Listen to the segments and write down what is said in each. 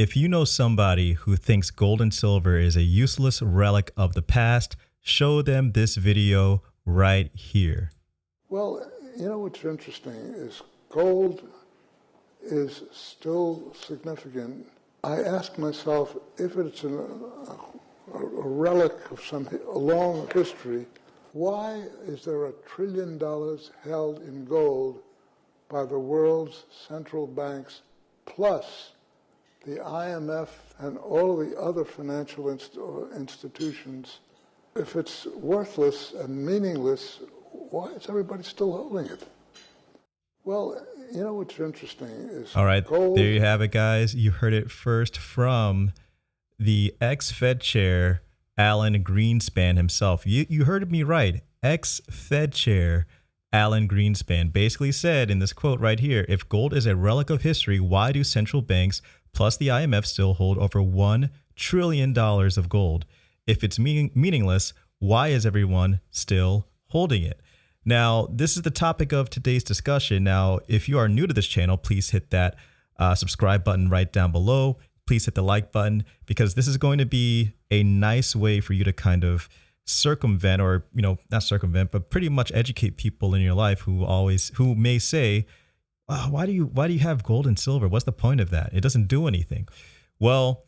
If you know somebody who thinks gold and silver is a useless relic of the past, show them this video right here. Well, you know what's interesting is gold is still significant. I ask myself if it's a relic of a long history, why is there $1 trillion held in gold by the world's central banks plus the IMF and all of the other financial institutions? If it's worthless and meaningless, why is everybody still holding it? Well, you know what's interesting is all right, gold. There you have it, guys. You heard it first from the ex-Fed chair, Alan Greenspan himself. You heard me right. Ex-Fed chair, Alan Greenspan basically said in this quote right here, if gold is a relic of history, why do central banks plus the IMF still hold over $1 trillion of gold? If it's meaningless, why is everyone still holding it? Now, this is the topic of today's discussion. Now, if you are new to this channel, please hit that subscribe button right down below. Please hit the like button, because this is going to be a nice way for you to kind of circumvent, or, not circumvent, but pretty much educate people in your life who may say, oh, why do you have gold and silver? What's the point of that? It doesn't do anything. Well,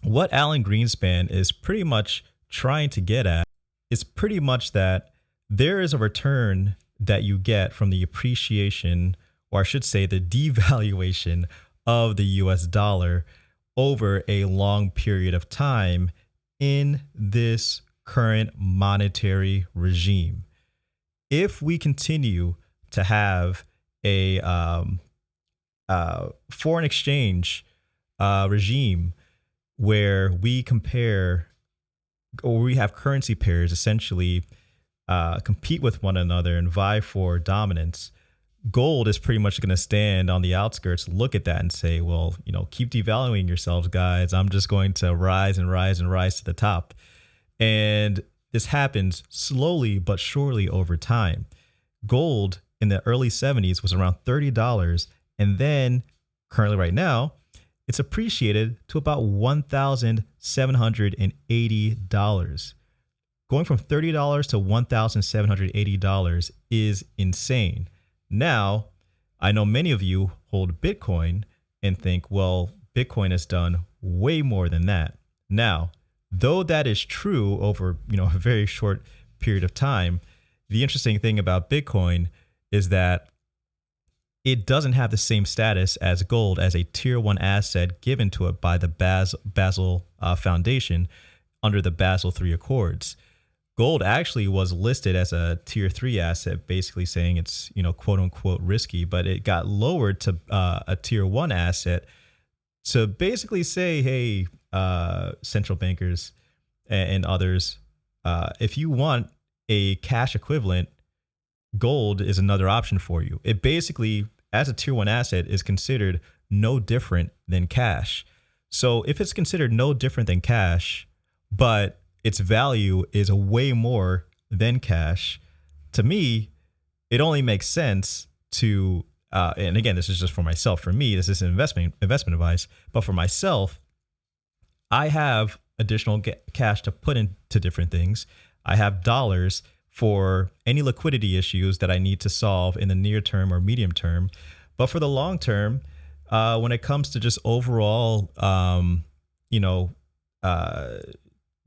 what Alan Greenspan is pretty much trying to get at is pretty much that there is a return that you get from the appreciation, or I should say the devaluation of the US dollar over a long period of time in this current monetary regime. If we continue to have a foreign exchange regime where we compare, or we have currency pairs essentially compete with one another and vie for dominance, gold is pretty much going to stand on the outskirts, look at that and say, well, keep devaluing yourselves, guys. I'm just going to rise and rise and rise to the top. And this happens slowly but surely over time. Gold in the early 70s was around $30. And then currently right now, it's appreciated to about $1,780. Going from $30 to $1,780 is insane. Now, I know many of you hold Bitcoin and think, well, Bitcoin has done way more than that. Now, though that is true over, a very short period of time, the interesting thing about Bitcoin is that it doesn't have the same status as gold as a tier 1 asset given to it by the Basel Foundation under the Basel III Accords. Gold actually was listed as a tier 3 asset, basically saying it's, quote unquote risky, but it got lowered to a tier 1 asset to basically say, hey, central bankers and others, if you want a cash equivalent, gold is another option for you. It basically, as a tier 1 asset, is considered no different than cash. So if it's considered no different than cash, but its value is way more than cash, to me, it only makes sense to, and again, this is just for myself. For me, this is investment advice. But for myself, I have additional cash to put into different things. I have dollars for any liquidity issues that I need to solve in the near term or medium term. But for the long term, when it comes to just overall,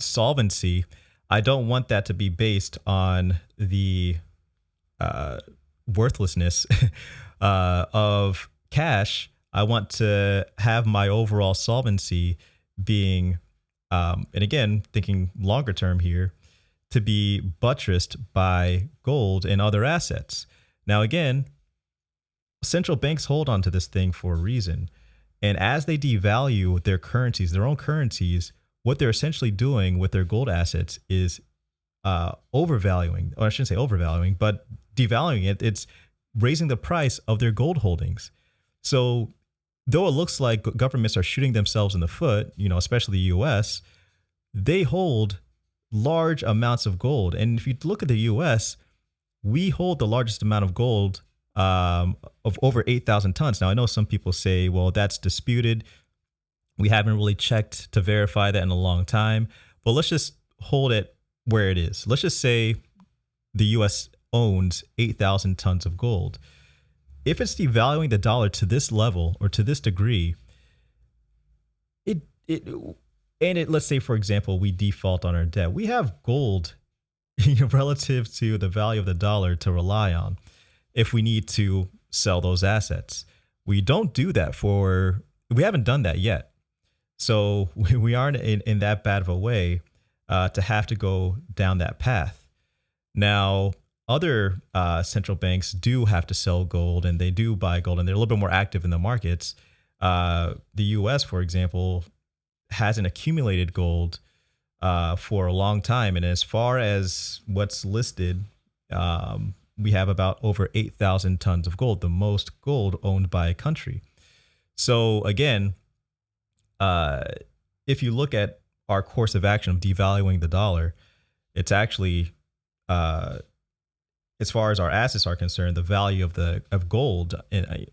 solvency, I don't want that to be based on the worthlessness of cash. I want to have my overall solvency being, and again, thinking longer term here, to be buttressed by gold and other assets. Now, again, central banks hold on to this thing for a reason. And as they devalue their currencies, their own currencies, what they're essentially doing with their gold assets is overvaluing, or I shouldn't say overvaluing, but devaluing it. It's raising the price of their gold holdings. So though it looks like governments are shooting themselves in the foot, especially the US, they hold large amounts of gold. And if you look at the US, we hold the largest amount of gold of over 8,000 tons. Now, I know some people say, well, that's disputed. We haven't really checked to verify that in a long time, but let's just hold it where it is. Let's just say the US owns 8,000 tons of gold. If it's devaluing the dollar to this level or to this degree, let's say, for example, we default on our debt. We have gold relative to the value of the dollar to rely on if we need to sell those assets. We don't do that we haven't done that yet. So we aren't in that bad of a way to have to go down that path. Now, other central banks do have to sell gold, and they do buy gold, and they're a little bit more active in the markets. The US, for example, hasn't accumulated gold for a long time. And as far as what's listed, we have about over 8,000 tons of gold, the most gold owned by a country. So again, if you look at our course of action of devaluing the dollar, it's actually, as far as our assets are concerned, the value of gold, in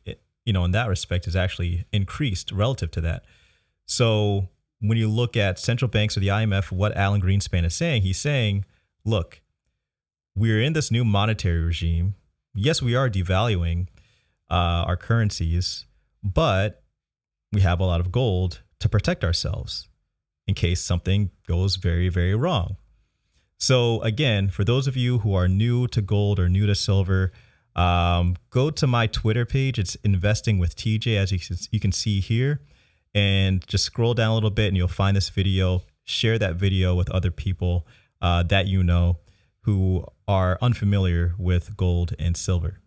that respect, is actually increased relative to that. So when you look at central banks or the IMF, what Alan Greenspan is saying, he's saying, look, we're in this new monetary regime. Yes, we are devaluing our currencies, but we have a lot of gold to protect ourselves in case something goes very, very wrong. So again, for those of you who are new to gold or new to silver, go to my Twitter page. It's Investing with TJ, as you can see here. And just scroll down a little bit and you'll find this video. Share that video with other people that you know who are unfamiliar with gold and silver.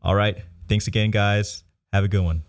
All right. Thanks again, guys. Have a good one.